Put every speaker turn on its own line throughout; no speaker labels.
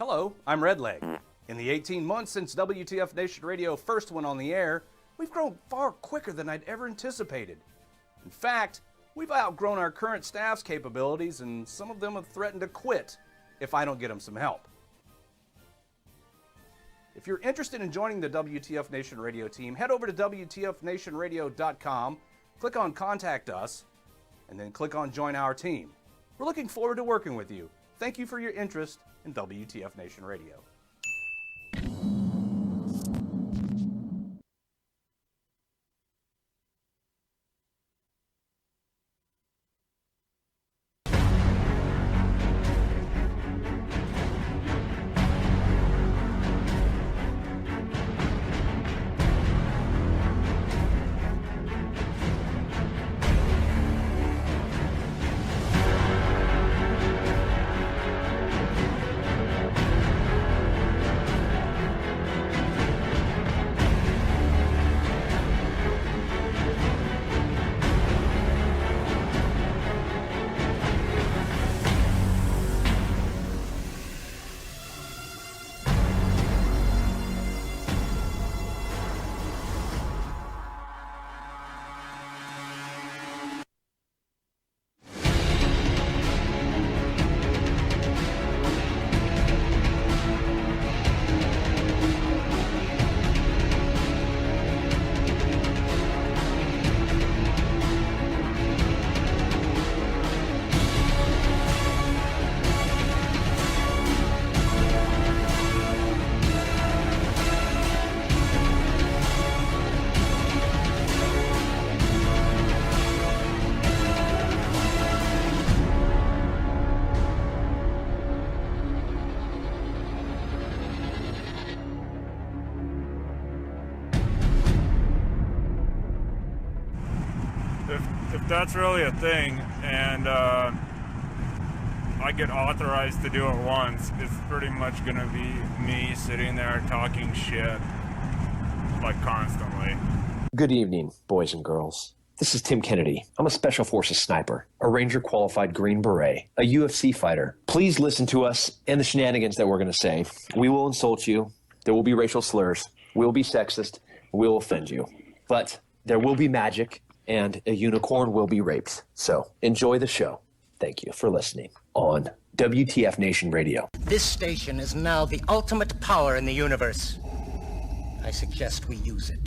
Hello, I'm Redleg. In the 18 months since WTF Nation Radio first went on the air, we've grown far quicker than I'd ever anticipated. In fact, we've outgrown our current staff's capabilities, and some of them have threatened to quit if I don't get them some help. If you're interested in joining the WTF Nation Radio team, head over to WTFNationRadio.com, click on Contact Us, and then click on Join Our Team. We're looking forward to working with you. Thank you for your interest in WTF Nation Radio.
If that's really a thing, and I get authorized to do it once, it's pretty much gonna be me sitting there talking shit, like, constantly.
Good evening, boys and girls. This is Tim Kennedy. I'm a Special Forces sniper, a Ranger-qualified Green Beret, a UFC fighter. Please listen to us and the shenanigans that we're going to say. We will insult you. There will be racial slurs. We will be sexist. We will offend you. But there will be magic, and a unicorn will be raped. So enjoy the show. Thank you for listening on WTF Nation Radio.
This station is now the ultimate power in the universe. I suggest we use it.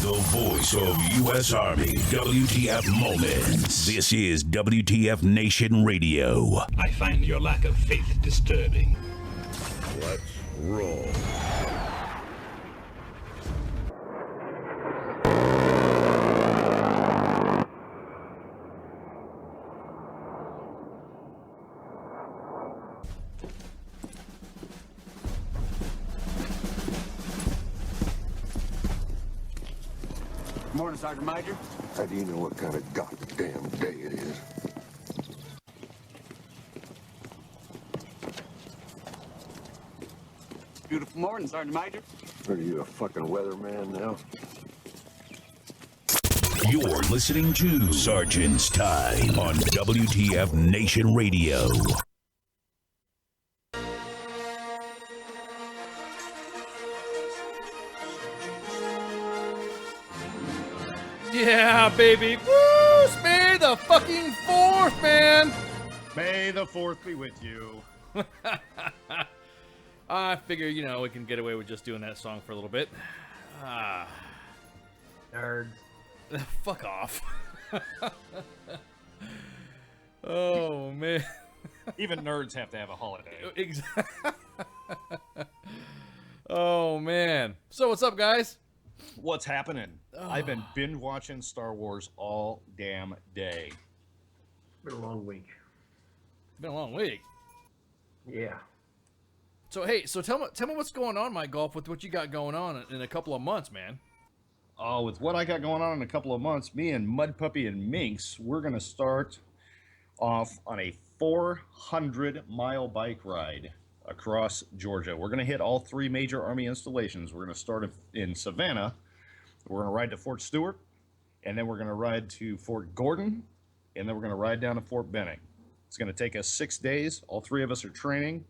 The voice of U.S. Army, WTF Moments. This is WTF Nation Radio.
I find your lack of faith disturbing.
Let's roll.
Morning, Sergeant Major.
How do you know what kind of goddamn day it is?
Beautiful morning, Sergeant Major.
Are you a fucking weatherman now?
You're listening to Sergeant's Time on WTF Nation Radio.
Yeah, baby. Woo! May the fucking 4th, man!
May the 4th be with you.
I figure, we can get away with just doing that song for a little bit.
Nerds.
Fuck off. Oh, man.
Even nerds have to have a holiday.
Exactly. Oh, man. So, what's up, guys?
What's happening? I've been binge watching Star Wars all damn day.
Been a long week.
Been a long week.
Yeah.
So hey, tell me what's going on, my golf, with what you got going on in a couple of months, man.
Oh, with what I got going on in a couple of months, me and Mud Puppy and Minx, we're gonna start off on a 400-mile bike ride across Georgia. We're going to hit all 3 major Army installations. We're going to start in Savannah. We're going to ride to Fort Stewart, and then we're going to ride to Fort Gordon, and then we're going to ride down to Fort Benning. It's going to take us 6 days. All 3 of us are training.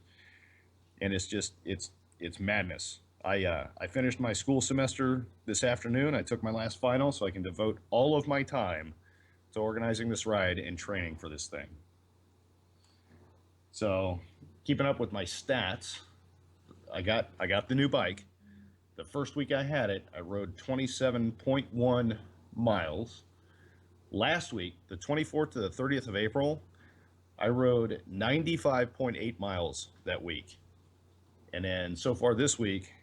and it's madness. I finished my school semester this afternoon. I took my last final so I can devote all of my time to organizing this ride and training for this thing. So, keeping up with my stats, I got the new bike. The first week I had it, I rode 27.1 miles. Last week, the 24th to the 30th of April, I rode 95.8 miles that week. And then so far this week,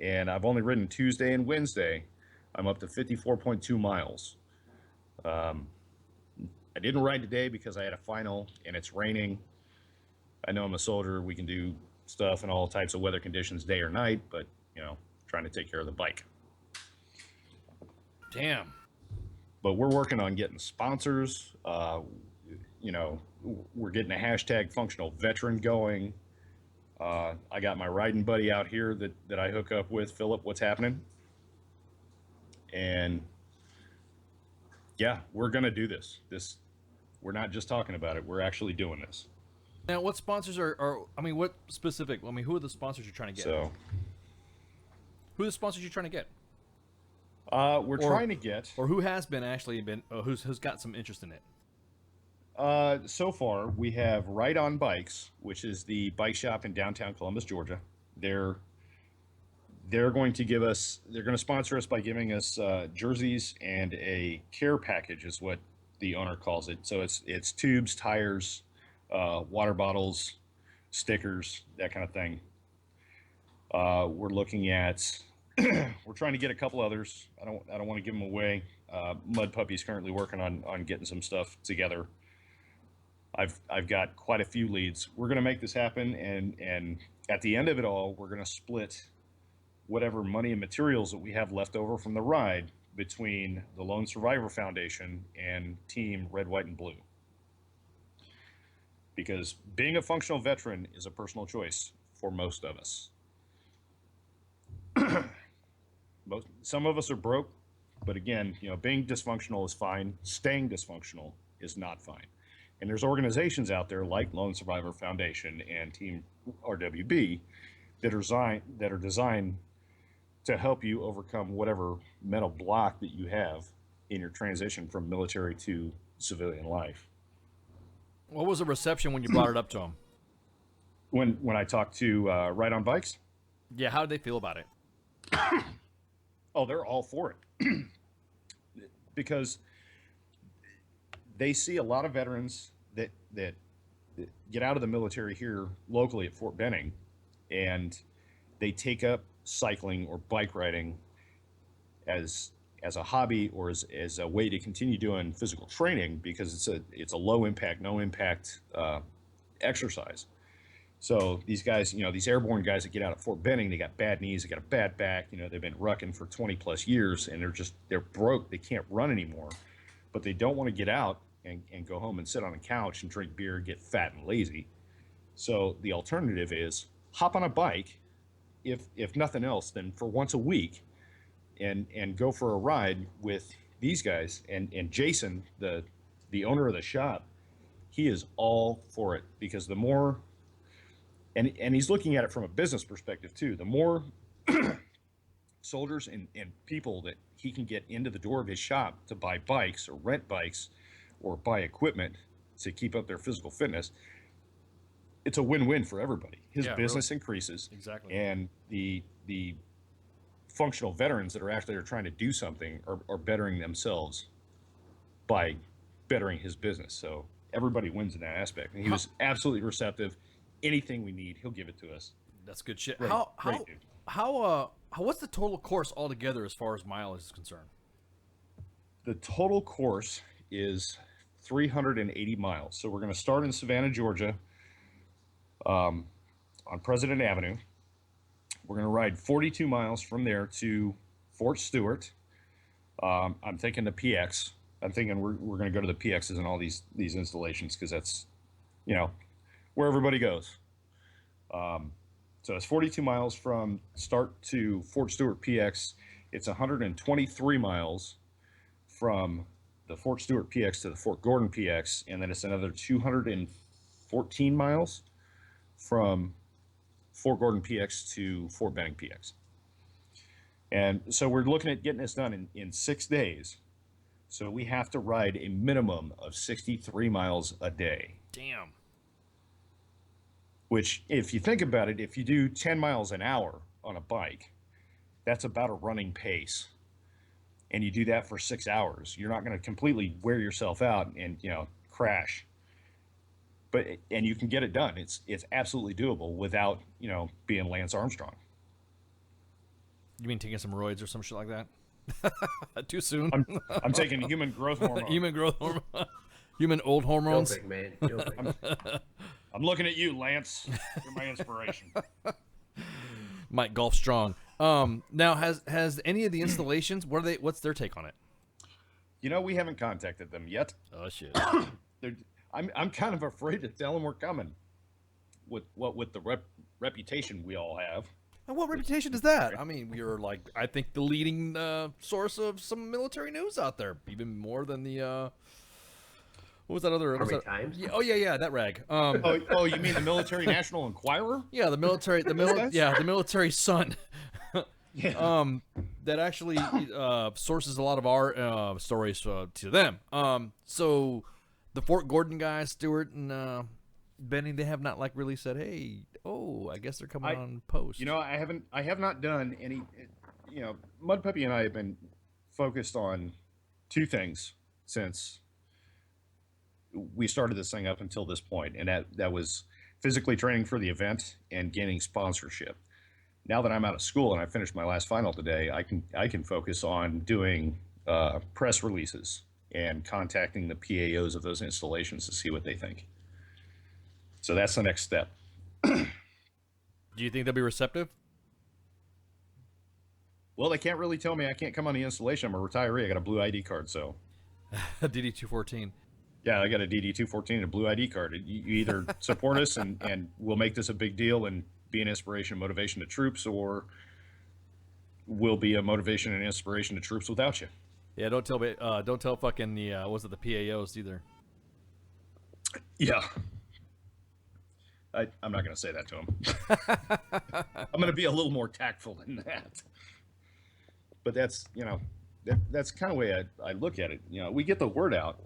and I've only ridden Tuesday and Wednesday, I'm up to 54.2 miles. I didn't ride today because I had a final and it's raining. I know I'm a soldier. We can do stuff in all types of weather conditions, day or night, but, you know, trying to take care of the bike.
Damn.
But we're working on getting sponsors. You know, we're getting a hashtag functional veteran going. I got my riding buddy out here that I hook up with. Philip, what's happening? And yeah, we're going to do this. We're not just talking about it. We're actually doing this.
Now, what sponsors are I mean, what specific, I mean, who are the sponsors you're trying to get?
So,
who are the sponsors you're trying to get?
We're trying to get,
or who has been actually been, who's got some interest in it?
So far, we have Right On Bikes, which is the bike shop in downtown Columbus, Georgia. They're going to give us, they're going to sponsor us by giving us jerseys and a care package, is what the owner calls it. So it's tubes, tires, water bottles, stickers, that kind of thing. We're looking at, we're trying to get a couple others. I don't want to give them away. Mud Puppy's currently working on getting some stuff together. I've got quite a few leads. We're going to make this happen, and at the end of it all, we're going to split whatever money and materials that we have left over from the ride between the Lone Survivor Foundation and Team Red, White, and Blue. Because being a functional veteran is a personal choice for most of us. Some of us are broke, but again, you know, being dysfunctional is fine. Staying dysfunctional is not fine. And there's organizations out there like Lone Survivor Foundation and Team RWB that are designed to help you overcome whatever mental block that you have in your transition from military to civilian life.
What was the reception when you brought it up to them?
When I talked to Right On Bikes?
Yeah, how did they feel about it?
Oh, they're all for it. Because they see a lot of veterans that get out of the military here locally at Fort Benning, and they take up cycling or bike riding as a hobby or as a way to continue doing physical training, because it's a low impact, no impact exercise. So these guys, you know, these airborne guys that get out at Fort Benning, they got bad knees, they got a bad back, you know, they've been rucking for 20 plus years, and they're broke, they can't run anymore, but they don't want to get out and go home and sit on a couch and drink beer, get fat and lazy. So the alternative is hop on a bike, if nothing else, then for once a week, and go for a ride with these guys. And Jason, the owner of the shop, he is all for it, because the more, and he's looking at it from a business perspective too, the more soldiers and people that he can get into the door of his shop to buy bikes or rent bikes or buy equipment to keep up their physical fitness, it's a win-win for everybody. His business increases.
Exactly.
And the functional veterans that are actually trying to do something are bettering themselves by bettering his business. So everybody wins in that aspect. And he was absolutely receptive. Anything we need, he'll give it to us.
That's good shit.
Great, great dude.
What's the total course altogether as far as mileage is concerned?
The total course is 380 miles. So we're going to start in Savannah, Georgia, on President Avenue. We're going to ride 42 miles from there to Fort Stewart. I'm thinking the PX. I'm thinking we're going to go to the PXs and all these installations, because that's, you know, where everybody goes. So it's 42 miles from start to Fort Stewart PX. It's 123 miles from the Fort Stewart PX to the Fort Gordon PX, and then it's another 214 miles from Fort Gordon PX to Fort Benning PX. And so we're looking at getting this done in 6 days. So we have to ride a minimum of 63 miles a day.
Damn.
Which, if you think about it, if you do 10 miles an hour on a bike, that's about a running pace. And you do that for 6 hours, you're not going to completely wear yourself out and, crash. And you can get it done. It's absolutely doable without, being Lance Armstrong.
You mean taking some roids or some shit like that? Too soon?
I'm taking human growth hormone.
Human growth hormone. Human old hormones.
Go big, man. Go big.
I'm looking at you, Lance. You're my inspiration.
Mike Golf Strong. Now, has any of the installations? What's their take on it?
We haven't contacted them yet.
Oh shit.
I'm kind of afraid to tell them we're coming. With the reputation we all have.
And what reputation is that? I mean, we are I think the leading source of some military news out there, even more than the. What was that other?
Army Times?
Yeah, yeah, that rag.
Oh, you mean the Military National Enquirer?
Yeah, the military Sun.
Yeah.
That actually sources a lot of our stories to them. So the Fort Gordon guys, Stewart and Benning, they have not really said, hey, I guess they're coming on post.
I have not done any. Mud Puppy and I have been focused on two things since we started this thing up until this point, and that was physically training for the event and gaining sponsorship. Now that I'm out of school and I finished my last final today, I can focus on doing press releases and contacting the PAOs of those installations to see what they think. So that's the next step.
Do you think they'll be receptive?
Well, they can't really tell me I can't come on the installation. I'm a retiree. I got a blue ID card, so.
DD-214.
Yeah, I got a DD-214 and a blue ID card. You either support us and we'll make this a big deal and be an inspiration and motivation to troops, or we'll be a motivation and inspiration to troops without you.
Yeah, don't tell fucking the the PAOs either.
Yeah. I'm not going to say that to him. I'm going to be a little more tactful than that. But that's, that's kind of the way I look at it. We get the word out,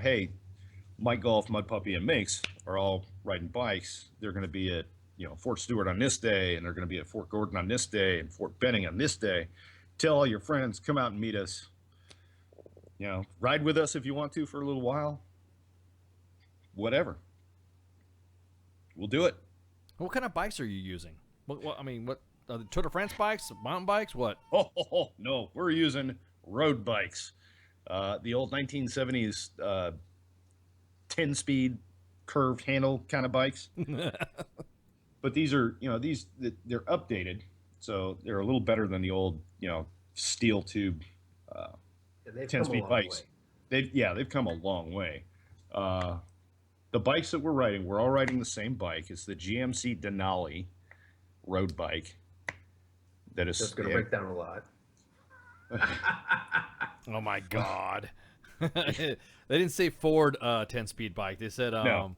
hey, Mike Golf, Mud Puppy, and Minx are all riding bikes. They're going to be at, Fort Stewart on this day, and they're going to be at Fort Gordon on this day, and Fort Benning on this day. Tell all your friends, come out and meet us. Ride with us if you want to for a little while. Whatever. We'll do it.
What kind of bikes are you using? What are the Tour de France bikes, mountain bikes, what?
Oh, no, we're using road bikes. The old 1970s 10-speed curved handle kind of bikes. But these are, they're updated, so they're a little better than the old, steel tube 10-speed bikes. They've come a long way. The bikes that we're riding, we're all riding the same bike. It's the GMC Denali road bike.
That's going to break down a lot.
Oh my God. They didn't say Ford 10-speed bike. They said
no.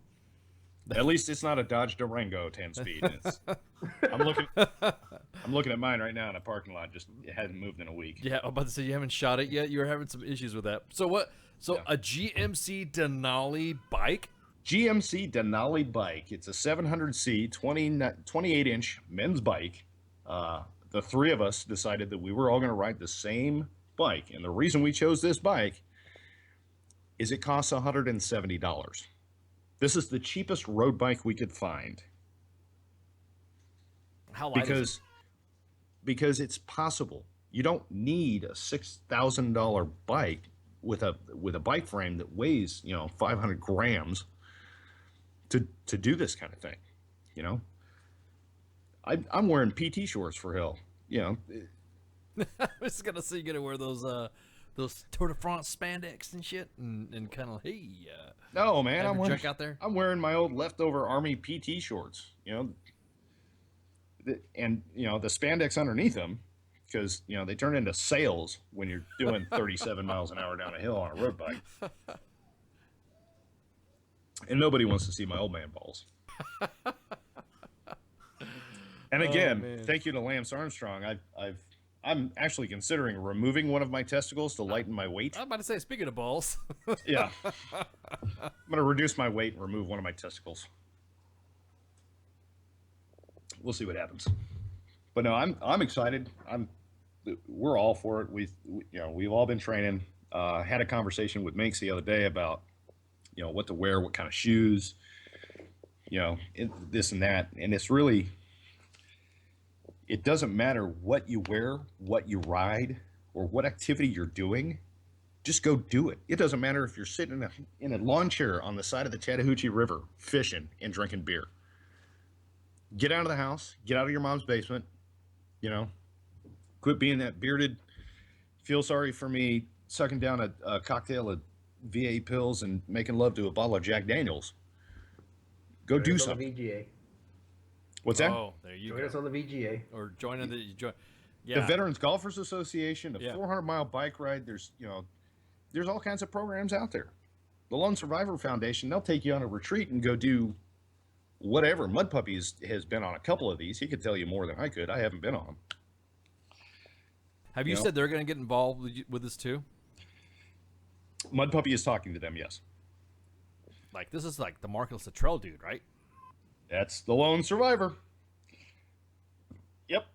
At least it's not a Dodge Durango 10-speed. I'm looking at mine right now in a parking lot. Just it hasn't moved in a week.
Yeah, I'm about to say you haven't shot it yet. You were having some issues with that. So what? So a GMC Denali bike?
GMC Denali bike. It's a 700C 28-inch men's bike. The three of us decided that we were all going to ride the same bike, and the reason we chose this bike is it costs $170. This is the cheapest road bike we could find.
How light is it?
Because it's possible. You don't need a $6,000 bike with a bike frame that weighs 500 grams to do this kind of thing. I'm wearing PT shorts for hell.
I was gonna say you're gonna wear those Tour de France spandex and shit, and kind of
no man,
out there.
I'm wearing my old leftover Army PT shorts. And the spandex underneath them, because they turn into sails when you're doing 37 miles an hour down a hill on a road bike. And nobody wants to see my old man balls. And again,
man.
thank you to Lance Armstrong. I'm actually considering removing one of my testicles to lighten my weight.
I'm about to say, speaking of balls.
Yeah. I'm going to reduce my weight and remove one of my testicles. We'll see what happens. But no, I'm excited. We're all for it. We've all been training. Had a conversation with Minx the other day about, what to wear, what kind of shoes, this and that. And it's really, it doesn't matter what you wear, what you ride, or what activity you're doing. Just go do it. It doesn't matter if you're sitting in a lawn chair on the side of the Chattahoochee River fishing and drinking beer. Get out of the house. Get out of your mom's basement. Quit being that bearded, feel sorry for me, sucking down a cocktail of VA pills and making love to a bottle of Jack Daniels. Go do something.
VGA.
What's that?
Oh, there you
Join
go.
us on the VGA.
Or join the
The Veterans Golfers Association, the 400-mile bike ride. There's all kinds of programs out there. The Lone Survivor Foundation, they'll take you on a retreat and go do whatever. Mud Puppy has been on a couple of these. He could tell you more than I could. I haven't been on them.
Have you said they're going to get involved with this too?
Mud Puppy is talking to them, yes.
Like, this is like the Marcus Luttrell dude, right?
That's the Lone Survivor. Yep,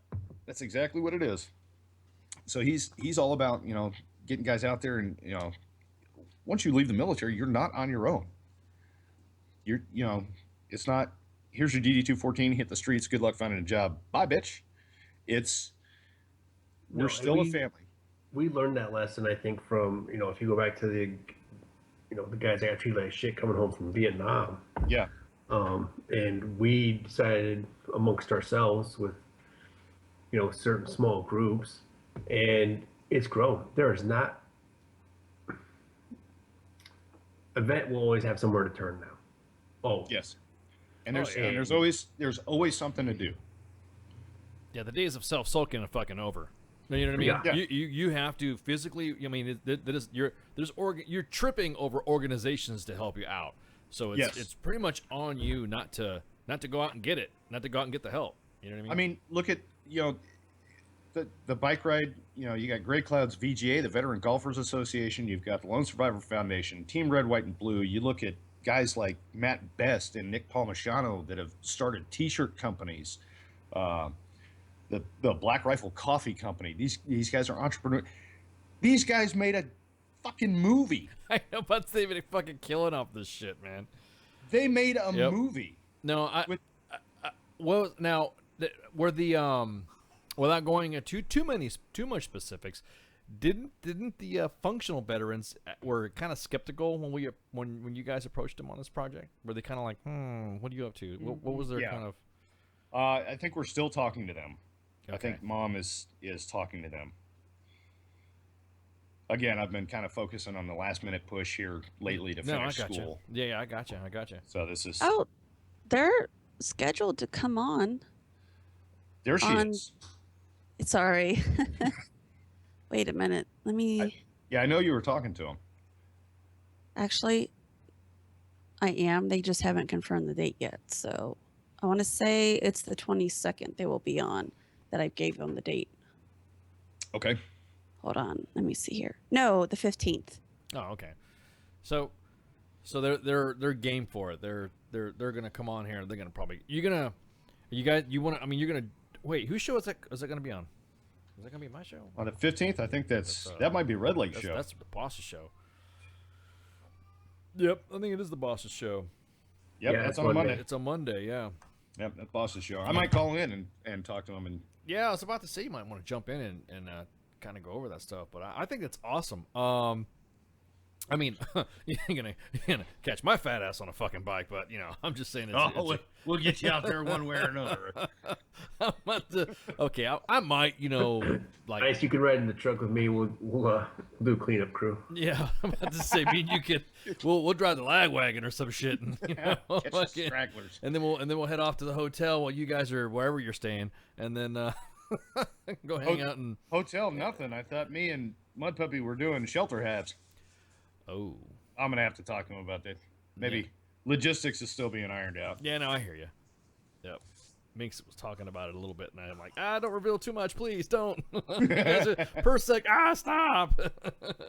that's exactly what it is. So he's all about, getting guys out there and, once you leave the military, you're not on your own. It's not, here's your DD-214, hit the streets, good luck finding a job. Bye, bitch. We're still a family.
We learned that lesson, I think, from, if you go back to the guys that got treated like shit coming home from Vietnam.
Yeah.
And we decided amongst ourselves with, certain small groups, and it's grown. There is not, a vet will always have somewhere to turn now. Oh.
Yes. And there's always something to do.
Yeah, the days of self-sulking are fucking over. You know what I mean?
Yeah.
You have to physically. I mean, you're tripping over organizations to help you out. So it's pretty much on you not to go out and get it, not to go out and get the help. You know what I mean?
I mean, look at the bike ride. You got Gray Clouds VGA, the Veteran Golfers Association. You've got the Lone Survivor Foundation, Team Red, White, and Blue. You look at guys like Matt Best and Nick Palmisano that have started T-shirt companies. The Black Rifle Coffee Company. These guys are entrepreneurs. These guys made a fucking movie.
I know, but they've been fucking killing off this shit, man.
They made a movie.
No, were the without going into too much specifics, didn't the functional veterans were kind of skeptical when you guys approached them on this project? Were they kind of like, what are you up to? What was their kind of?
I think we're still talking to them.
Okay.
I think Mom is talking to them. Again, I've been kind of focusing on the last minute push here lately to finish school.
Yeah, I got you.
So this is.
Oh, they're scheduled to come on.
There she is.
Sorry. Wait a minute. Let me.
I know you were talking to him.
Actually, I am. They just haven't confirmed the date yet. So I want to say it's the 22nd they will be on. That I gave them the date.
Okay.
Hold on. Let me see here. No, the 15th.
Oh, okay. So they're game for it. They're gonna come on here. They're gonna probably you're gonna wait. Whose show is that gonna be on? Is that gonna be my show?
On the 15th, I think that might be Red Lake's show.
That's the boss's show. Yep, I think it is the boss's show.
Yep,
Yeah,
that's on Monday.
It's on Monday. Yeah.
Yep, that boss's show. I might call in and talk to him and.
Yeah, I was about to say you might want to jump in and kind of go over that stuff, but I think it's awesome. I mean, you ain't gonna catch my fat ass on a fucking bike, but I'm just saying.
We'll get you out there one way or another.
I might, like.
Nice, you can ride in the truck with me. We'll do a cleanup crew.
Yeah, I'm about to say, me and you can. We'll drive the lag wagon or some shit, and
Catch the stragglers.
and then we'll head off to the hotel while you guys are wherever you're staying, and then go hang out and
hotel. Nothing. I thought me and Mud Puppy were doing shelter halves.
Oh,
I'm gonna have to talk to him about that. Maybe logistics is still being ironed out.
Yeah, no, I hear you. Yep. Minx was talking about it a little bit, and I'm like, don't reveal too much, please, don't. Per sec, stop.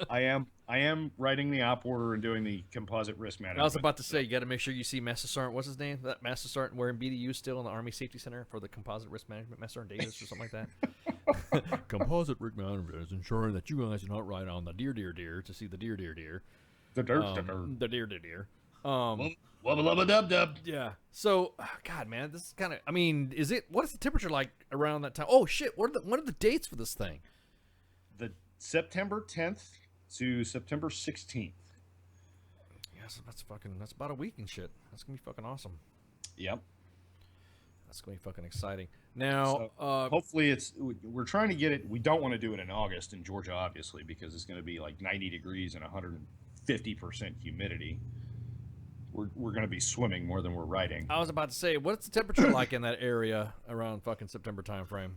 I am writing the op order and doing the composite risk management.
I was about to say, you got to make sure you see Master Sergeant, what's his name? That Master Sergeant wearing BDU still in the Army Safety Center for the composite risk management, Master Sergeant Davis or something like that. Composite risk management is ensuring that you guys do not ride on the deer to see the deer.
The
The deer.
Wubba lubba dub dub.
Yeah. So, God, man, this is kind of. I mean, what is the temperature like around that time? Oh shit! What are the dates for this thing?
The September 10th to September 16th.
Yes, that's about a week and shit. That's gonna be fucking awesome.
Yep.
That's gonna be fucking exciting. Now,
hopefully we're trying to get it. We don't want to do it in August in Georgia, obviously, because it's going to be like 90 degrees and 150% humidity. We're going to be swimming more than we're riding.
I was about to say, what's the temperature like in that area around fucking September timeframe?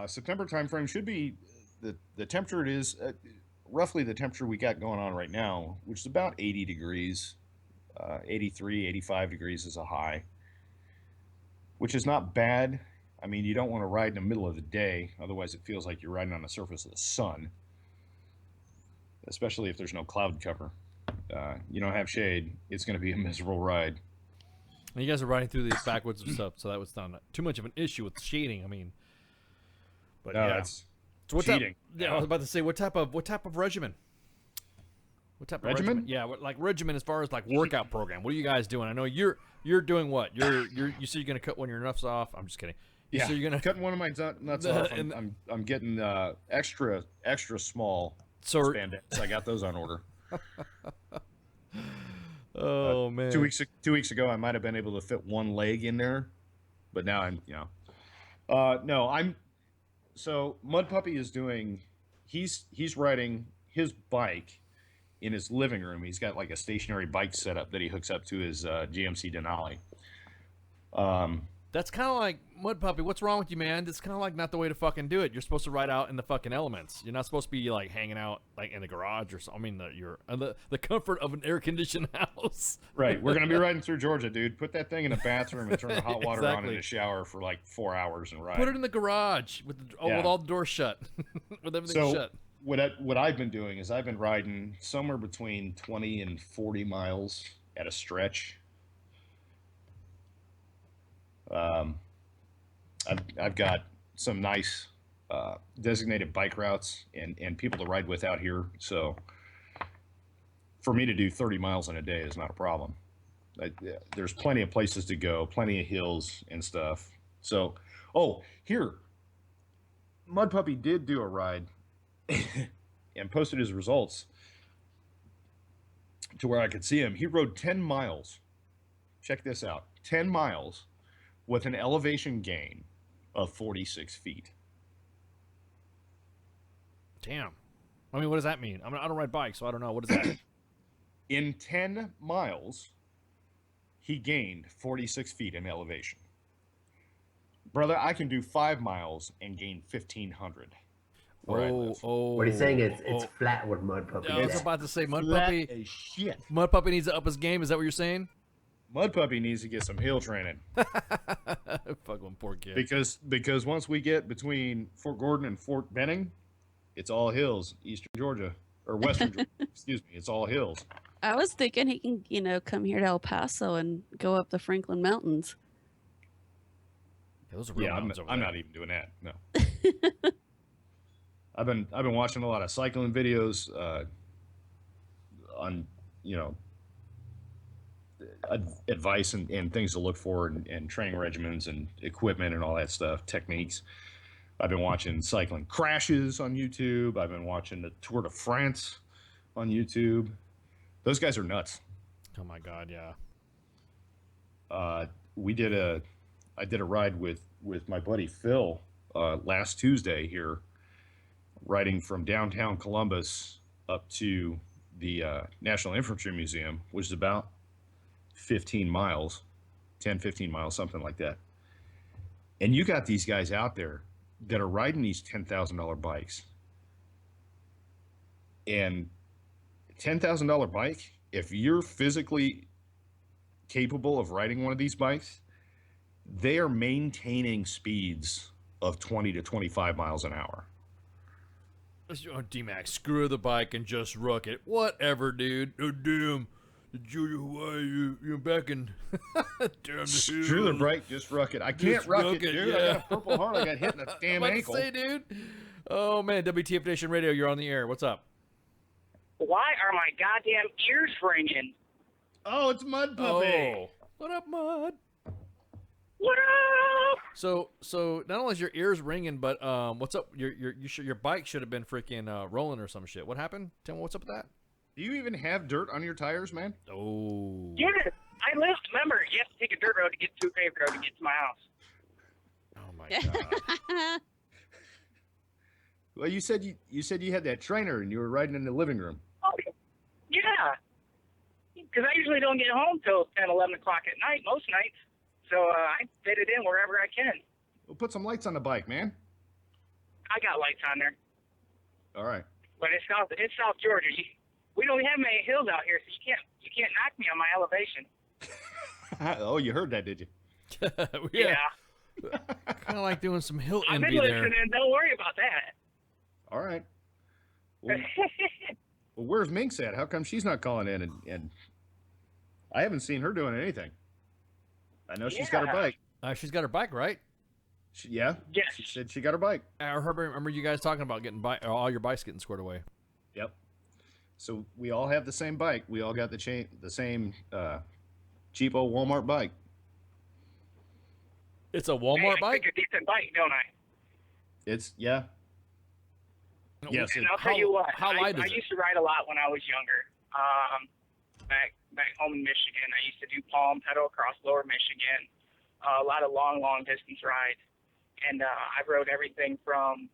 September timeframe should be the temperature it is roughly the temperature we got going on right now, which is about 80 degrees, 83, 85 degrees is a high, which is not bad. I mean, you don't want to ride in the middle of the day, otherwise it feels like you're riding on the surface of the sun, especially if there's no cloud cover. You don't have shade, it's going to be a miserable ride.
And you guys are riding through these backwoods and stuff, so that was not too much of an issue with shading. I mean, but
no,
yeah,
it's
so
cheating.
I was about to say, what type of regimen? What type of regimen? Yeah, like regimen as far as like workout program. What are you guys doing? I know you're doing what? You said you're going to cut one of your nuts off. I'm just kidding.
Yeah,
so you're gonna
cutting one of my nuts off. I'm getting extra small spandex. I got those on order.
Oh man!
2 weeks ago, I might have been able to fit one leg in there, but now So Mud Puppy is doing. He's riding his bike in his living room. He's got like a stationary bike setup that he hooks up to his GMC Denali.
That's kind of like Mud Puppy. What's wrong with you, man? That's kind of like not the way to fucking do it. You're supposed to ride out in the fucking elements. You're not supposed to be like hanging out like in the garage or something. I mean, the comfort of an air conditioned house.
Right. We're gonna be riding through Georgia, dude. Put that thing in the bathroom and turn the hot water on in the shower for like 4 hours and ride.
Put it in the garage with all the doors shut, with everything shut.
What I've been doing is I've been riding somewhere between 20 and 40 miles at a stretch. I've got some nice designated bike routes and people to ride with out here. So for me to do 30 miles in a day is not a problem. There's plenty of places to go, plenty of hills and stuff. So, here, Mud Puppy did do a ride and posted his results to where I could see him. He rode 10 miles. Check this out. 10 miles with an elevation gain of 46 feet.
Damn. I mean, what does that mean? I don't ride bikes, so I don't know. What does that mean?
In 10 miles, he gained 46 feet in elevation. Brother, I can do 5 miles and gain 1,500.
What he's saying is it's flat with Mud Puppy.
I was about to say Mud
Flat
Puppy.
as shit.
Mud Puppy needs to up his game. Is that what you're saying?
Mud Puppy needs to get some hill training.
Fuck one poor kid.
Because once we get between Fort Gordon and Fort Benning, it's all hills. Eastern Georgia or Western Georgia, excuse me. It's all hills.
I was thinking he can, come here to El Paso and go up the Franklin Mountains.
Yeah, those are real mountains over
I'm
there.
not even doing that. No. I've been watching a lot of cycling videos on advice and things to look for and training regimens and equipment and all that stuff, techniques. I've been watching cycling crashes on YouTube. I've been watching the Tour de France on YouTube. Those guys are nuts.
Oh my God, yeah.
I did a ride with my buddy Phil last Tuesday here, riding from downtown Columbus up to the National Infantry Museum, which is about 15 miles, 10, 15 miles, something like that. And you got these guys out there that are riding these $10,000 bikes. And $10,000 bike, if you're physically capable of riding one of these bikes, they are maintaining speeds of 20 to 25 miles an hour.
Oh, D-Max, screw the bike and just rook it. Whatever, dude. Oh, damn. Junior Hawaii, you're back in. Damn,
Screw the bike, just ruck it. I can't ruck it, dude.
Yeah.
I got a purple heart. I got hit in the damn
I'm about
ankle.
to say, dude. Oh, man. WTF Nation Radio, you're on the air. What's up?
Why are my goddamn ears ringing?
Oh, it's Mud Puppy.
Oh. What up, Mud?
What up?
So not only is your ears ringing, but what's up? Your bike should have been freaking rolling or some shit. What happened? Tell me what's up with that.
Do you even have dirt on your tires, man?
Oh.
Yeah, remember, you have to take a dirt road to get to a paved road to get to my house.
Oh my god.
Well, you said you had that trainer and you were riding in the living room.
Oh, yeah. Because I usually don't get home till 10, 11 o'clock at night, most nights. So I fit it in wherever I can.
Well, put some lights on the bike, man.
I got lights on there.
All right.
But it's South Georgia. We don't have many hills out here, so you can't knock me on my elevation.
Oh, you heard that, did you?
Yeah.
Kind of like doing some hill
I've
envy
been
there.
listening. Don't worry about that.
All right. Well, where's Minx at? How come she's not calling in? And I haven't seen her doing anything. I know she's got her bike.
She's got her bike, right?
Yeah.
Yes.
She said she got her bike.
I remember you guys talking about getting all your bikes getting squared away.
Yep. So we all have the same bike. We all got the same cheapo Walmart bike.
It's a Walmart bike?
I pick a decent bike, don't I?
It's, yeah. Yes.
And I'll tell you what.
How light is
I
it?
used to ride a lot when I was younger. Back home in Michigan, I used to do palm pedal across lower Michigan. A lot of long distance rides. And I rode everything from,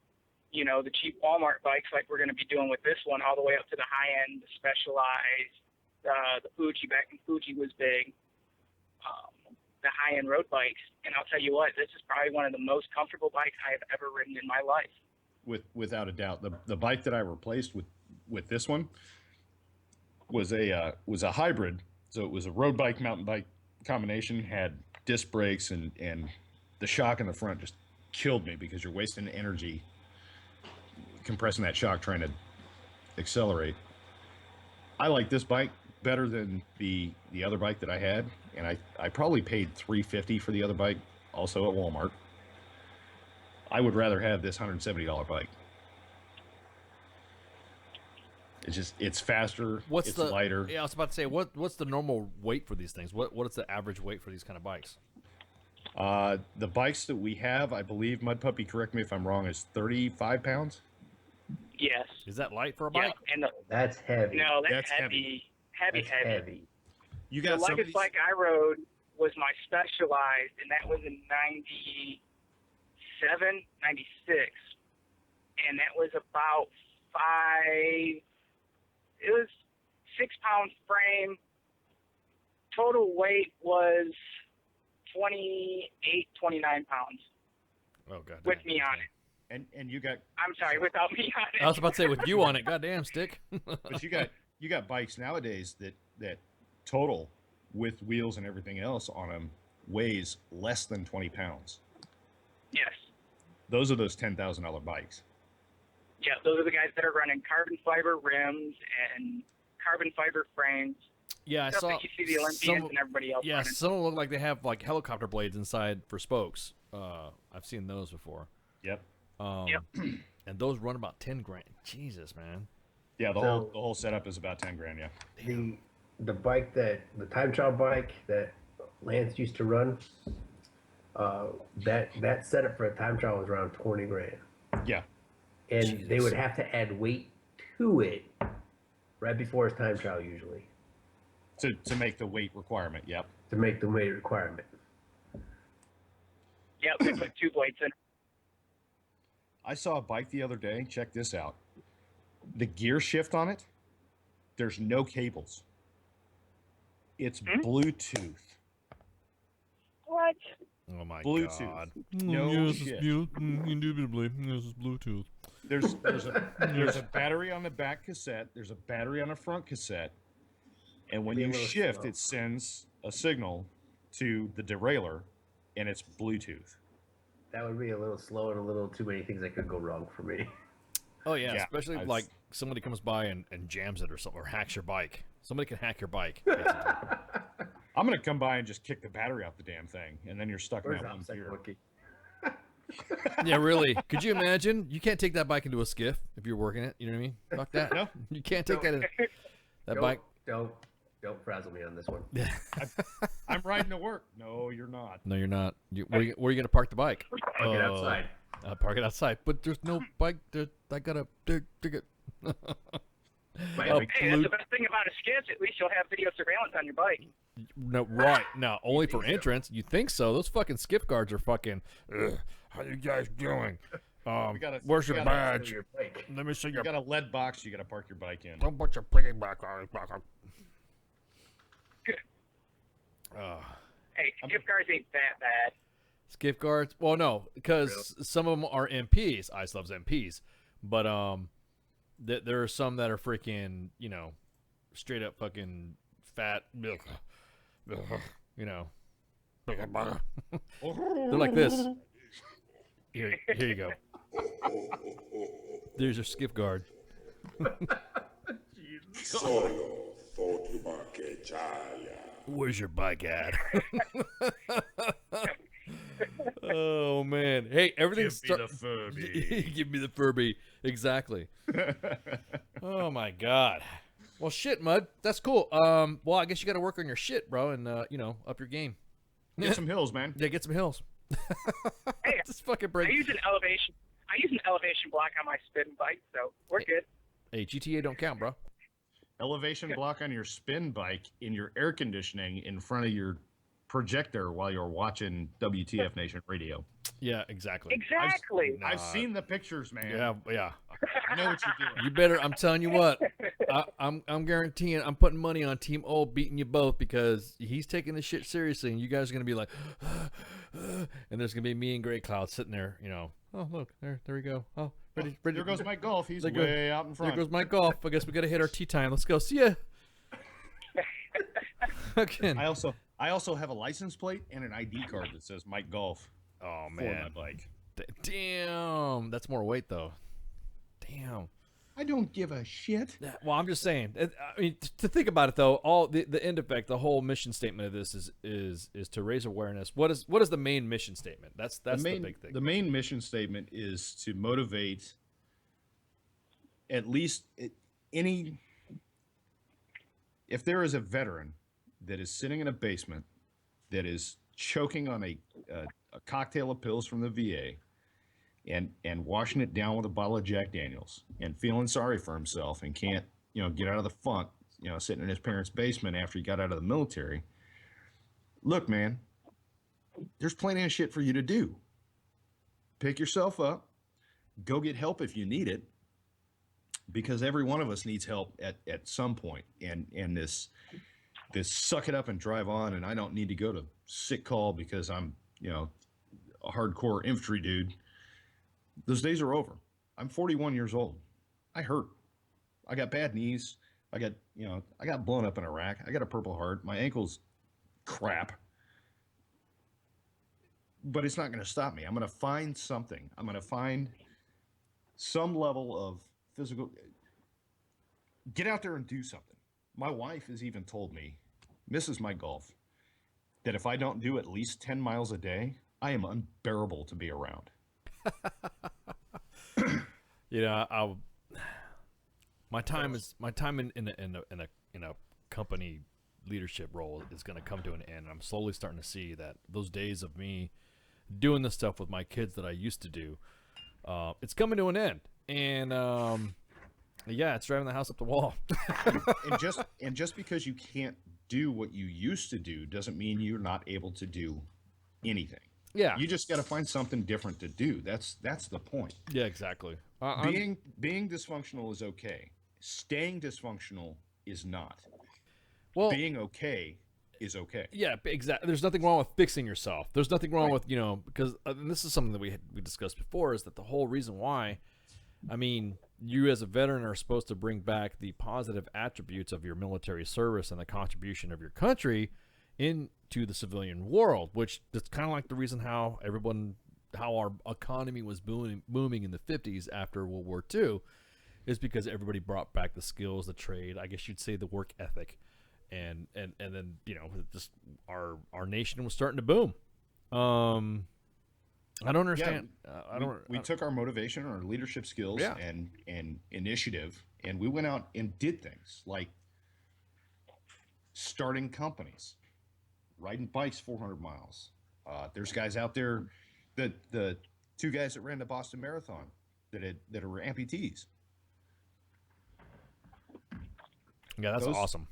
the cheap Walmart bikes like we're going to be doing with this one, all the way up to the high-end, the Specialized, the Fuji, back when Fuji was big, the high-end road bikes. And I'll tell you what, this is probably one of the most comfortable bikes I have ever ridden in my life.
Without a doubt. The bike that I replaced with this one was a hybrid. So it was a road bike, mountain bike combination, had disc brakes, and the shock in the front just killed me because you're wasting energy compressing that shock trying to accelerate. I like this bike better than the other bike that I had, and I probably paid $350 for the other bike, also at Walmart. I would rather have this $170 bike. It's faster. It's lighter.
Yeah, I was about to say, what's the normal weight for these things? What is the average weight for these kind of bikes?
The bikes that we have, I believe, Mud Puppy, correct me if I'm wrong, is 35 pounds.
Yes.
Is that light for a bike?
Yeah, and
That's heavy.
No,
That's
heavy. Heavy.
You got
the lightest bike I rode was my Specialized, and that was in 97, 96. And that was about 6 pound frame. Total weight was 28, 29 pounds.
Oh, God.
With me on it.
And you got.
I'm sorry, without me on it.
I was about to say with you on it. Goddamn, stick.
But you got bikes nowadays that total with wheels and everything else on them weighs less than 20 pounds.
Yes.
Those are those $10,000 bikes.
Yeah, those are the guys that are running carbon fiber rims and carbon fiber frames.
Yeah, I
Stuff
saw
that you see the Olympians and everybody else
Yeah,
running.
some of them look like they have like helicopter blades inside for spokes. I've seen those before.
Yep.
And those run about 10 grand. Jesus, man.
Yeah, the whole setup is about 10 grand. Yeah.
The bike the time trial bike that Lance used to run, that setup for a time trial was around 20 grand.
Yeah.
And they would have to add weight to it right before his time trial usually.
To make the weight requirement, yep.
To make the weight requirement.
Yep, they put 2 blades in.
I saw a bike the other day. Check this out. The gear shift on it, there's no cables. It's Bluetooth.
What?
Oh my
Bluetooth.
God.
No
yes,
shit.
Indubitably. Yes, it's Bluetooth.
There's a battery on the back cassette. There's a battery on the front cassette. And when you shift, it sends a signal to the derailleur and it's Bluetooth.
That would be a little slow and a little too many things that could go wrong for me.
Oh yeah, especially if, like somebody comes by and jams it or something, or hacks your bike. Somebody can hack your bike.
I'm gonna come by and just kick the battery out the damn thing, and then you're stuck in
Where's
that one
Upside
gear.
Monkey?
Yeah, really. Could you imagine? You can't take that bike into a skiff if you're working it. You know what I mean? Fuck that.
No.
You can't take that. That bike.
Don't frazzle me on this one.
I'm riding to work. No, you're not.
No, you're not. Where are you going to park the bike?
Park it outside.
Park it outside. But there's no bike. I gotta dig it.
Hey, that's the best thing about a skiff. At least you'll have video surveillance on your bike.
No, right. No, only for entrance. You think so? Those fucking skiff guards are fucking. How you guys doing? Where's your badge? Let me see
You
your.
got a lead box you got to park your bike in.
Don't put your piggyback on.
Hey, gift cards ain't that bad.
Skiff guards? Well, no, because some of them are MPs. Ice loves MPs, but there are some that are freaking, straight up fucking fat. You know, they're like this. Here you go. There's your skiff guard. Where's your bike at? Oh man! Hey, everything's
Give me the Furby.
Give me the Furby. Exactly. Oh my god. Well, shit, Mud. That's cool. Well, I guess you got to work on your shit, bro, and up your game.
Get some hills, man.
Yeah, get some hills.
Hey,
Just fucking break.
I use an elevation block on my spin bike, so we're good.
Hey, GTA don't count, bro.
Elevation block on your spin bike in your air conditioning in front of your projector while you're watching WTF Nation Radio.
Yeah, exactly.
Exactly.
I've seen the pictures, man.
Yeah.
I know what you're doing.
You better. I'm telling you what. I'm guaranteeing. I'm putting money on Team O beating you both because he's taking this shit seriously, and you guys are gonna be like, and there's gonna be me and Gray Cloud sitting there. Oh look, there we go. Oh, ready.
There goes Mike Golf. He's
There
way out in front.
There goes Mike Golf. I guess we gotta hit our tea time. Let's go. See ya. Okay.
I also have a license plate and an ID card that says Mike Golf.
Oh
For
man.
my bike.
Damn. That's more weight though. Damn.
I don't give a shit.
Well, I'm just saying. I mean, to think about it though, all the end effect, the whole mission statement of this is to raise awareness. What is the main mission statement? That's the big thing.
The main mission statement is to motivate at least any. If there is a veteran that is sitting in a basement that is choking on a cocktail of pills from the VA and washing it down with a bottle of Jack Daniels and feeling sorry for himself and can't, get out of the funk, sitting in his parents' basement after he got out of the military. Look, man, there's plenty of shit for you to do. Pick yourself up, go get help if you need it, because every one of us needs help at some point. And this suck it up and drive on, and I don't need to go to sick call because I'm, a hardcore infantry dude. Those days are over. I'm 41 years old. I hurt. I got bad knees. I got blown up in Iraq. I got a Purple Heart. My ankle's crap. But it's not going to stop me. I'm going to find something. I'm going to find some level of physical. Get out there and do something. My wife has even told me, Mrs. Mike Golf, that if I don't do at least 10 miles a day, I am unbearable to be around.
My time in a company leadership role is going to come to an end. I'm slowly starting to see that those days of me doing the stuff with my kids that I used to do, it's coming to an end. And it's driving the house up the wall.
and just because you can't do what you used to do doesn't mean you're not able to do anything.
Yeah.
You just got to find something different to do. That's the point.
Yeah, exactly.
Being dysfunctional is okay. Staying dysfunctional is not.
Well,
being okay is okay.
Yeah, exactly. There's nothing wrong with fixing yourself. There's nothing wrong with, because and this is something that we discussed before, is that the whole reason why, you as a veteran are supposed to bring back the positive attributes of your military service and the contribution of your country into to the civilian world, which that's kind of like the reason how our economy was booming in the 50s after World War II, is because everybody brought back the skills, the trade, I guess you'd say the work ethic, and then just our nation was starting to boom. I don't understand.
We took our motivation, our leadership skills, and initiative, and we went out and did things like starting companies, riding bikes 400 miles. There's guys out there, the two guys that ran the Boston Marathon that were amputees.
Yeah, that's awesome.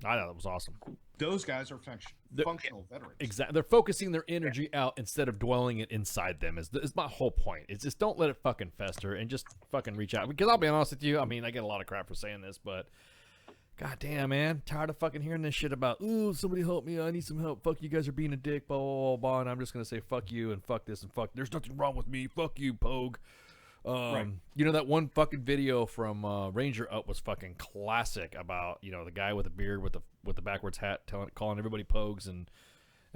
I thought that was awesome.
Those guys are functional veterans.
Exactly. They're focusing their energy out instead of dwelling it inside them. Is my whole point. It's just don't let it fucking fester and just fucking reach out. Because I'll be honest with you, I mean, I get a lot of crap for saying this, but goddamn, man, tired of fucking hearing this shit about, ooh, somebody help me, I need some help. Fuck, you guys are being a dick, blah, blah, blah, blah. And I'm just gonna say fuck you and fuck this and fuck. There's nothing wrong with me. Fuck you, Pogue.
Right.
You know, that one fucking video from Ranger Up was fucking classic about, the guy with the beard with the backwards hat calling everybody Pogues and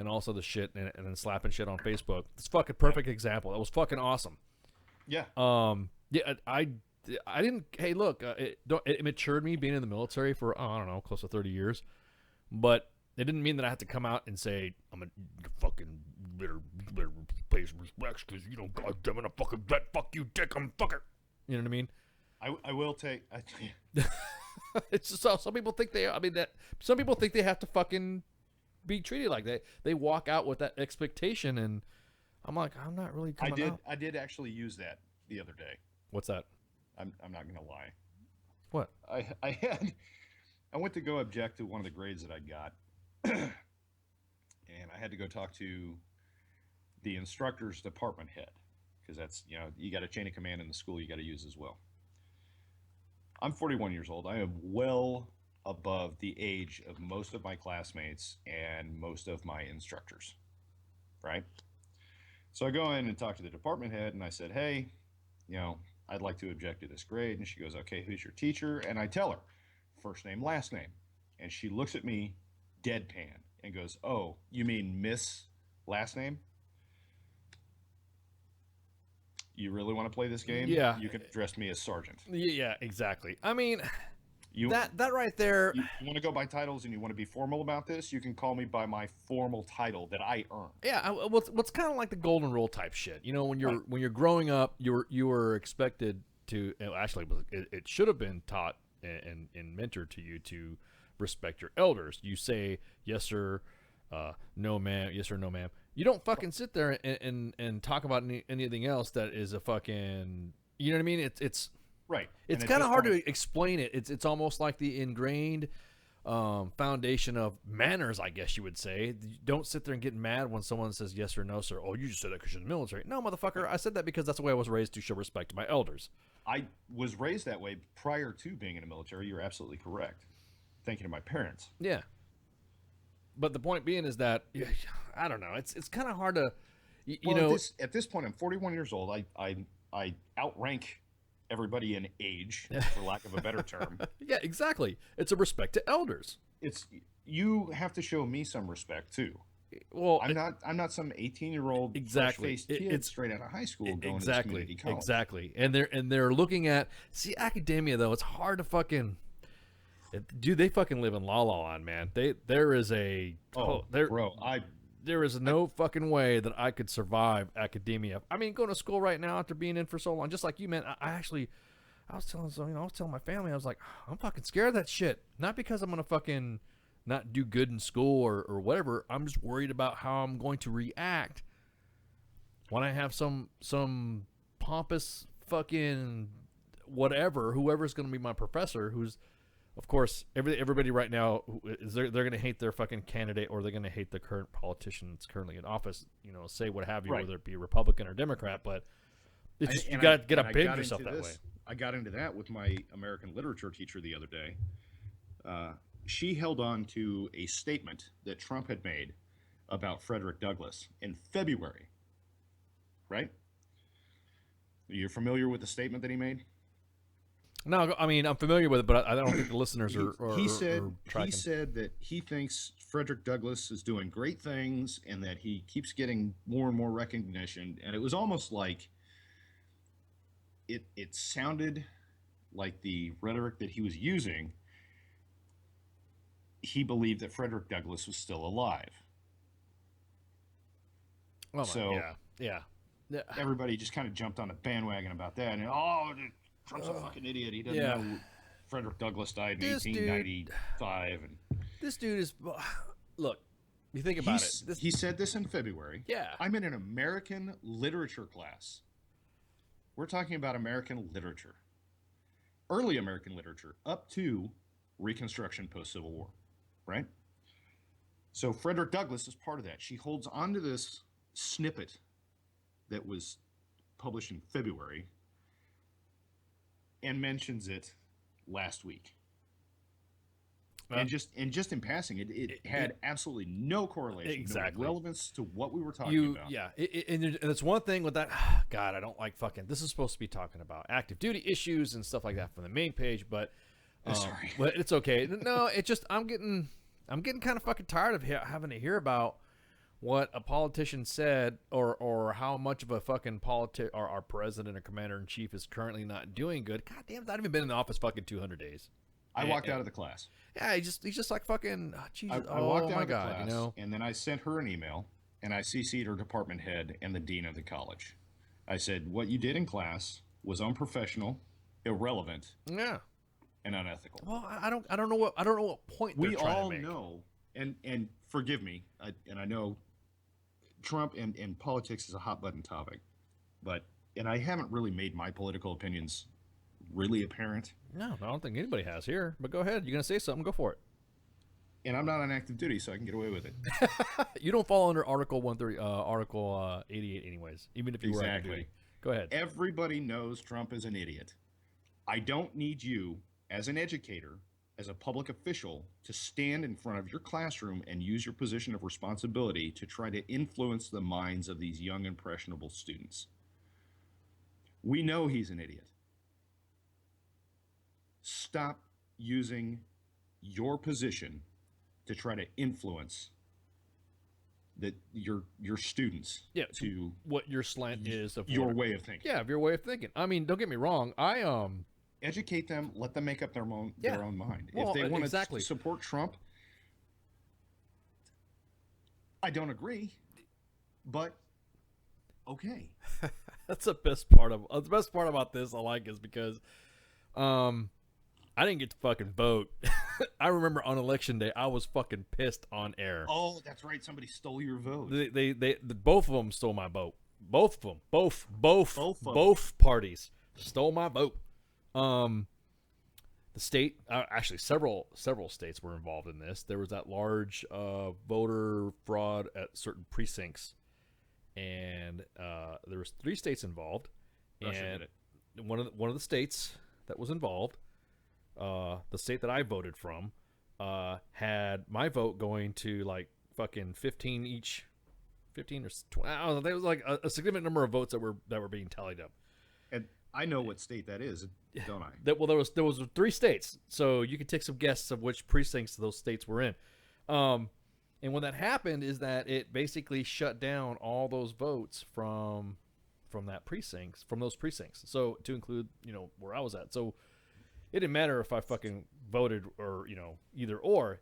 also the shit and then slapping shit on Facebook. It's fucking perfect example. That was fucking awesome.
Yeah.
Yeah, I didn't. Hey, look, it matured me being in the military for I don't know, close to 30 years, but it didn't mean that I had to come out and say I'm a fucking better pay some respects because goddamn it, I'm fucking vet. Fuck you, dick. I'm fucking. You know what I mean?
I will take.
It's just so some people think some people think they have to fucking be treated like that. They walk out with that expectation, and I'm like, I'm not really coming out.
I did actually use that the other day.
What's that?
I'm not gonna lie.
What?
I went to go object to one of the grades that I got, and I had to go talk to the instructor's department head, because that's, you got a chain of command in the school you got to use as well. I'm 41 years old. I am well above the age of most of my classmates and most of my instructors, right? So I go in and talk to the department head, and I said, hey, I'd like to object to this grade. And she goes, okay, who's your teacher? And I tell her, first name, last name. And she looks at me deadpan and goes, oh, you mean Miss last name? You really want to play this game?
Yeah.
You can address me as Sergeant.
Yeah, exactly. I mean,
that
right there.
You want to go by titles and you want to be formal about this, you can call me by my formal title that I earned.
Yeah, what's kind of like the golden rule type shit. When you're growing up, you were expected to. Actually, it should have been taught and mentored to you to respect your elders. You say yes sir, no ma'am, yes or no ma'am. You don't fucking sit there and talk about anything else that is a fucking. You know what I mean? It's
right.
It's kind of hard to explain it. It's almost like the ingrained foundation of manners, I guess you would say. You don't sit there and get mad when someone says yes or no, sir. Oh, you just said that because you're in the military. No, motherfucker. I said that because that's the way I was raised, to show respect to my elders.
I was raised that way prior to being in the military. You're absolutely correct. Thank you to my parents.
Yeah. But the point being is that, I don't know. It's kind of hard to,
At this point, I'm 41 years old. I outrank everybody in age, for lack of a better term.
Yeah, exactly. It's a respect to elders.
You have to show me some respect too.
Well,
I'm not some 18-year-old fresh-faced kid straight out of high school going to community college.
Exactly. And they're looking at academia though. It's hard to fucking. Dude, they fucking live in La La Land, man. There is no fucking way that I could survive academia. I mean, going to school right now after being in for so long, just like you, man. I was telling my family, I was like, I'm fucking scared of that shit. Not because I'm gonna fucking not do good in school or whatever. I'm just worried about how I'm going to react when I have some pompous fucking whatever, whoever's gonna be my professor, who's. Of course, everybody right now they're going to hate their fucking candidate, or they're going to hate the current politician that's currently in office. Say what have you, whether it be Republican or Democrat. But it's just, you got to get up big yourself that way.
I got into that with my American literature teacher the other day. She held on to a statement that Trump had made about Frederick Douglass in February. Right? You're familiar with the statement that he made?
No, I mean I'm familiar with it, but I don't think the listeners are.
He said
tracking.
that he thinks Frederick Douglass is doing great things and that he keeps getting more and more recognition. And it was almost like it sounded like the rhetoric that he was using. He believed that Frederick Douglass was still alive.
Oh,
So
yeah.
everybody just kind of jumped on a bandwagon about that. And Trump's a fucking idiot. He doesn't know Frederick Douglass died in 1895. And
This dude is. Look, you think about it.
He said this in February.
Yeah.
I'm in an American literature class. We're talking about American literature. Early American literature up to Reconstruction post-Civil War, right? So Frederick Douglass is part of that. She holds on to this snippet that was published in February and mentions it last week. And just in passing, it had absolutely no correlation, no relevance to what we were talking about.
Yeah, and it's one thing with that. God, I don't like fucking. This is supposed to be talking about active duty issues and stuff like that from the main page, but
sorry,
but it's okay. No, it just I'm getting kind of fucking tired of having to hear about what a politician said or how much of a fucking or our president or commander in chief is currently not doing good. God damn, I've not even been in the office fucking 200 days.
I walked out of the class.
Yeah, he's just like fucking. Jesus.
I walked out
my
of the
God,
class,
you know.
and then I sent her an email, and I CC'd her department head and the dean of the college. I said, "What you did in class was unprofessional, irrelevant,
yeah,
and unethical."
Well, I don't know what point
we
they're trying
all
to make.
know, and forgive me, and I know Trump and politics is a hot button topic, but I haven't really made my political opinions really apparent.
No, I don't think anybody has here. But go ahead. You're gonna say something. Go for it.
And I'm not on active duty, so I can get away with it.
You don't fall under Article 130, Article 88, anyways. Even if you were active duty. Go ahead.
Everybody knows Trump is an idiot. I don't need you, as an educator, as a public official, to stand in front of your classroom and use your position of responsibility to try to influence the minds of these young, impressionable students. We know he's an idiot. Stop using your position to try to influence your students to
what your slant is of
your way of thinking.
Yeah, of your way of thinking. I mean, don't get me wrong.
Educate them, let them make up their own mind.
Well,
if they want
exactly.
to support Trump, I don't agree, but okay.
That's the best part about this I like is because I didn't get to fucking vote. I remember on election day I was fucking pissed on air.
Oh, that's right. Somebody stole your vote.
They both of them stole my vote. Both of them. Both parties stole my vote. The state, actually several states were involved in this. There was that large voter fraud at certain precincts, and there was 3 states involved.
Russia
and
did it.
One of the states that was involved, the state that I voted from, had my vote going to like fucking 15 each, 15 or 20. I don't know. There was like a significant number of votes that were being tallied up.
And I know what state that is, don't I?
There was 3 states, so you could take some guesses of which precincts those states were in. And when that happened, is that it basically shut down all those votes from those precincts. So to include, where I was at. So it didn't matter if I fucking voted or either or.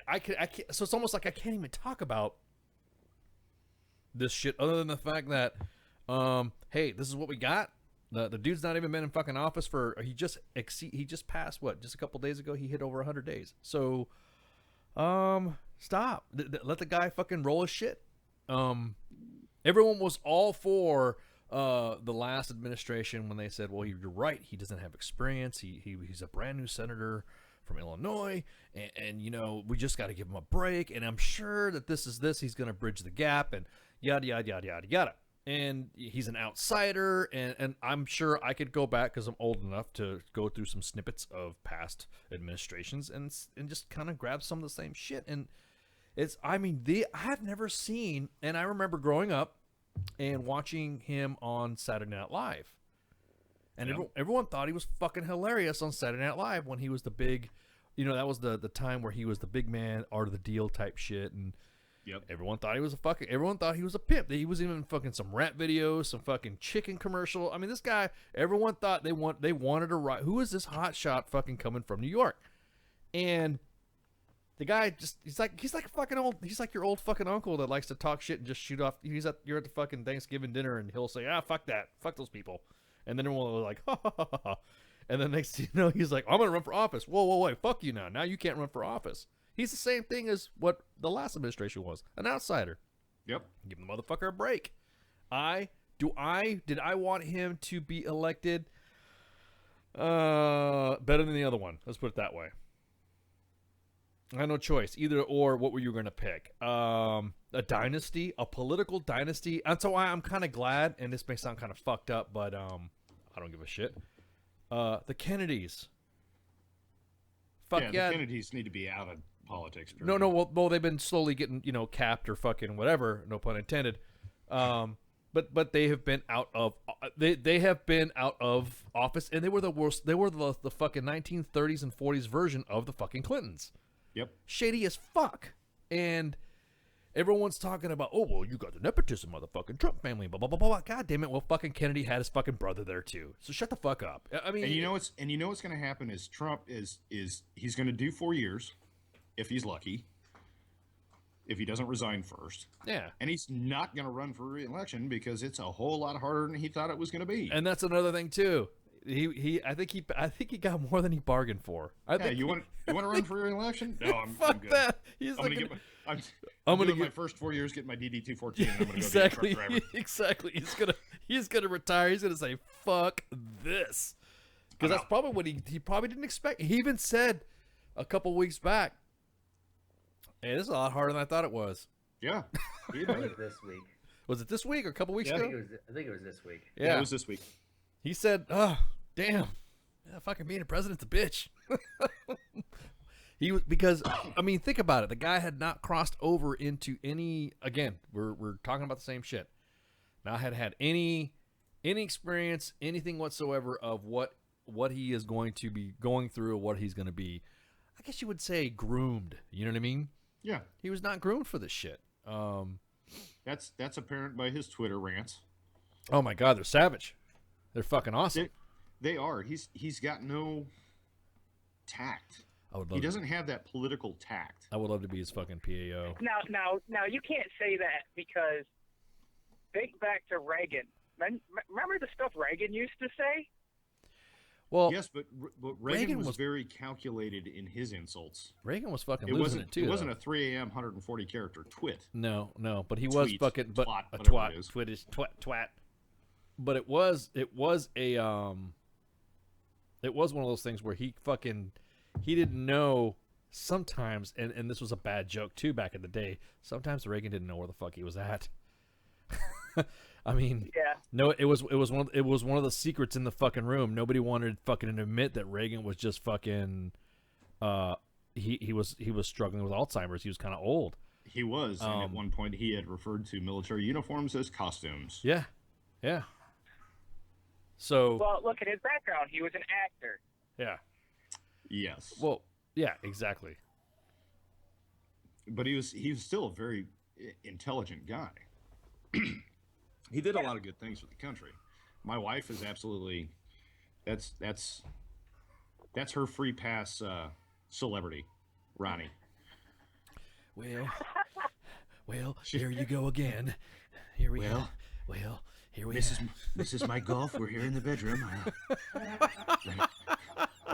I can't. So it's almost like I can't even talk about this shit other than the fact that, hey, this is what we got. The dude's not even been in fucking office for. He just passed just a couple days ago. He hit over 100 days. So, stop. Let the guy fucking roll his shit. Everyone was all for the last administration when they said, well, you're right. He doesn't have experience. He's a brand new senator from Illinois, and we just got to give him a break. And I'm sure that he's going to bridge the gap and yada yada yada yada yada. And he's an outsider, and I'm sure I could go back because I'm old enough to go through some snippets of past administrations and just kind of grab some of the same shit. And I've never seen, and I remember growing up and watching him on Saturday Night Live. And everyone thought he was fucking hilarious on Saturday Night Live when he was the big, that was the time where he was the big man, art of the deal type shit. And everyone thought he was everyone thought he was a pimp. He was even in fucking some rap videos, some fucking chicken commercial. I mean, this guy, everyone thought they wanted to write. Who is this hot shot fucking coming from New York? And the guy he's like your old fucking uncle that likes to talk shit and just shoot off. You're at the fucking Thanksgiving dinner and he'll say, fuck that, fuck those people. And then everyone was like, ha, ha, ha, ha. And then next thing you know, he's like, I'm going to run for office. Whoa, wait, fuck you now. Now you can't run for office. He's the same thing as what the last administration was, an outsider.
Yep.
Give the motherfucker a break. Did I want him to be elected better than the other one? Let's put it that way. I had no choice. Either or, what were you going to pick? A dynasty, a political dynasty. And so I'm kind of glad, and this may sound kind of fucked up, but I don't give a shit. The Kennedys. Fuck yeah.
The Kennedys need to be out of politics.
Period. No, well, they've been slowly getting, capped or fucking whatever, no pun intended. But they have been out of they have been out of office, and they were the worst. They were the fucking 1930s and 40s version of the fucking Clintons.
Yep.
Shady as fuck. And everyone's talking about, oh, well, you got the nepotism of the fucking Trump family, blah, blah, blah, blah. God damn it. Well, fucking Kennedy had his fucking brother there, too. So shut the fuck up. I mean...
And you know what's going to happen is Trump is he's going to do 4 years, if he's lucky, if he doesn't resign first.
Yeah.
And he's not going to run for re-election because it's a whole lot harder than he thought it was going to be.
And that's another thing, too. I think he got more than he bargained for.
You want to run for re-election? No, I'm good.
That.
I'm gonna get my first 4 years, get my DD 214, and I'm gonna
exactly,
go be a truck driver.
Exactly. He's gonna retire. He's gonna say fuck this, because that's probably what he probably didn't expect. He even said a couple weeks back, "Hey, this is a lot harder than I thought it was."
Yeah,
it was this week.
Was it this week or a couple weeks ago?
I think it was this week.
Yeah, it was this week.
He said, "Oh, damn, fucking being a president's a bitch." He was, because I mean, think about it. The guy had not crossed over into any. Again, we're talking about the same shit. Not had any experience, anything whatsoever of what he is going to be going through, or what he's going to be. I guess you would say groomed. You know what I mean?
Yeah.
He was not groomed for this shit.
That's apparent by his Twitter rants.
Oh my God, they're savage. They're fucking awesome.
They are. He's got no tact.
He
doesn't have that political tact.
I would love to be his fucking PAO.
Now you can't say that, because think back to Reagan. Remember the stuff Reagan used to say?
Well,
yes, but Reagan was very calculated in his insults.
Reagan was fucking losing it too.
It wasn't a 3 a.m. 140 character twit.
No, but he was fucking
twat,
a twat. But it was one of those things where he didn't know sometimes, and this was a bad joke too back in the day. Sometimes Reagan didn't know where the fuck he was at. I mean,
yeah.
No, it was one of the secrets in the fucking room. Nobody wanted fucking to admit that Reagan was just fucking. He was struggling with Alzheimer's. He was kind of old.
He was, and at one point he had referred to military uniforms as costumes.
Yeah. So.
Well, look at his background. He was an actor.
Yeah.
Yes.
Well, yeah, exactly.
But he was still a very intelligent guy. He did a lot of good things for the country. My wife is absolutely that's her free pass celebrity, Ronnie.
Well, here you go again. Here we go. Well, here we
This is my golf. We're here in the bedroom.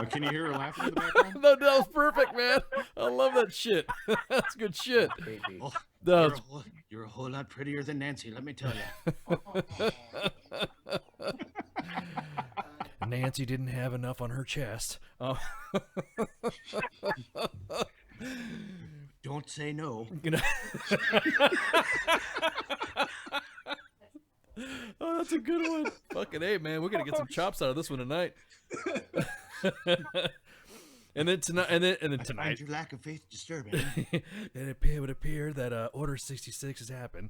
Can you hear her laughing in the background?
No, that was perfect, man. I love that shit. That's good shit.
Oh, you're a whole lot prettier than Nancy, let me tell you.
Nancy didn't have enough on her chest.
Don't say no.
Oh, that's a good one. Fucking A, man. We're going to get some chops out of this one tonight. And then tonight, I find
your lack of faith disturbing.
It would appear that Order 66 has happened.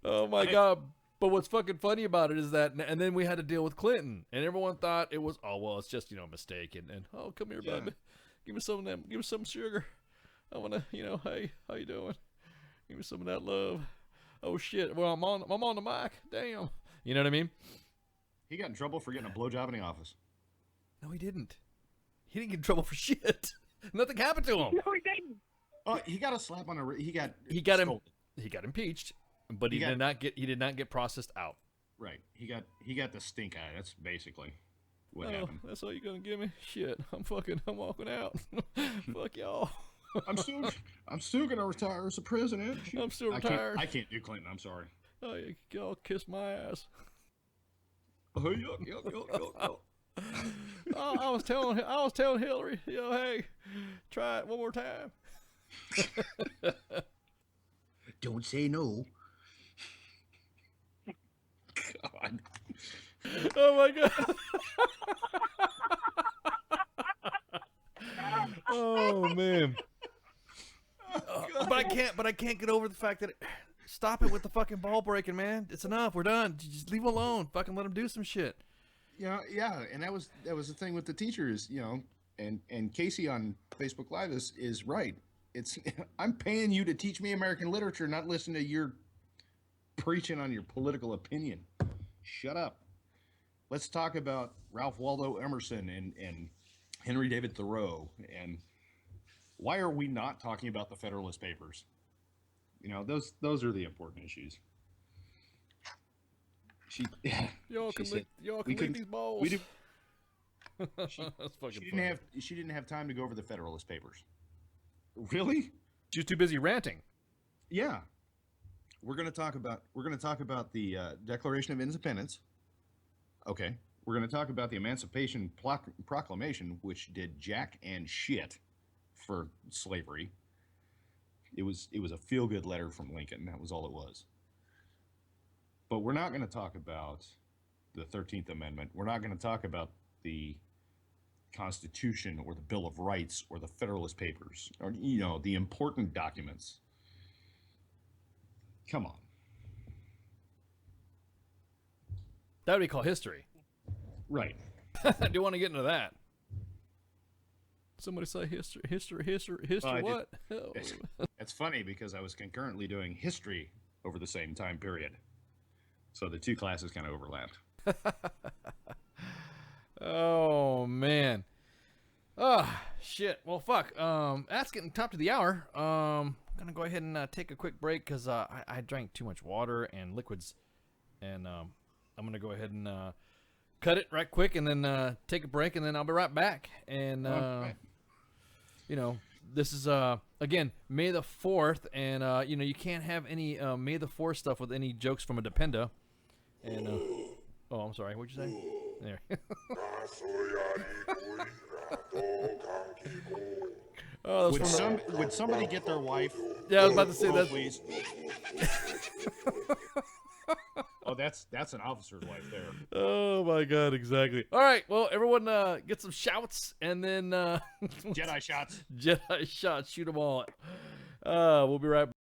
Oh my God! But what's fucking funny about it is that, and then we had to deal with Clinton, and everyone thought it was, oh well, it's just a mistake, and oh come here, baby, give me some of them, give me some sugar. I wanna, hey, how you doing? Give me some of that love. Oh shit, well I'm on the mic. Damn, you know what I mean?
He got in trouble for getting a blowjob in the office.
No, he didn't. He didn't get in trouble for shit. Nothing happened to him.
No, he didn't.
Oh, he got a slap on the. He got
impeached, but he did not get processed out.
Right. He got the stink eye. That's basically what happened.
That's all you're gonna give me? Shit, I'm walking out. Fuck y'all.
I'm still gonna retire as a president.
I'm still retired.
I can't do Clinton. I'm sorry.
Oh, y'all kiss my ass.
Oh, yuck.
Oh, I was telling Hillary, hey, try it one more time.
Don't say no. God.
Oh my God. Oh man. But I can't get over the fact that stop it with the fucking ball breaking, man. It's enough. We're done. Just leave him alone. Fucking let him do some shit.
Yeah, and that was the thing with the teachers, and Casey on Facebook Live is right. It's I'm paying you to teach me American literature, not listen to your preaching on your political opinion. Shut up. Let's talk about Ralph Waldo Emerson and Henry David Thoreau, and why are we not talking about the Federalist Papers? Those are the important issues.
Y'all can lick these balls.
She didn't have time to go over the Federalist Papers. Really?
She was too busy ranting.
Yeah. We're going to talk about the Declaration of Independence. Okay. We're going to talk about the Emancipation Proclamation, which did jack and shit for slavery. It was a feel-good letter from Lincoln. That was all it was. But we're not going to talk about the 13th Amendment. We're not going to talk about the Constitution or the Bill of Rights or the Federalist Papers or, the important documents. Come on.
That would be called history.
Right.
I do want to get into that. Somebody say history, what?
It's funny because I was concurrently doing history over the same time period. So the two classes kind of overlapped.
Oh, man. Oh, shit. Well, fuck. That's getting top to the hour. I'm going to go ahead and take a quick break because I drank too much water and liquids. And I'm going to go ahead and cut it right quick and then take a break, and then I'll be right back. And, this is, again, May the 4th. And, you can't have any May the 4th stuff with any jokes from a Dependa. And, oh, I'm sorry. What'd you say? There. Oh,
would somebody get their wife?
Yeah, I was about to say that.
Please. Oh, that's an officer's wife there.
Oh my God, exactly. All right, well, everyone, get some shouts, and then
Jedi shots.
Jedi shots. Shoot them all. We'll be right back.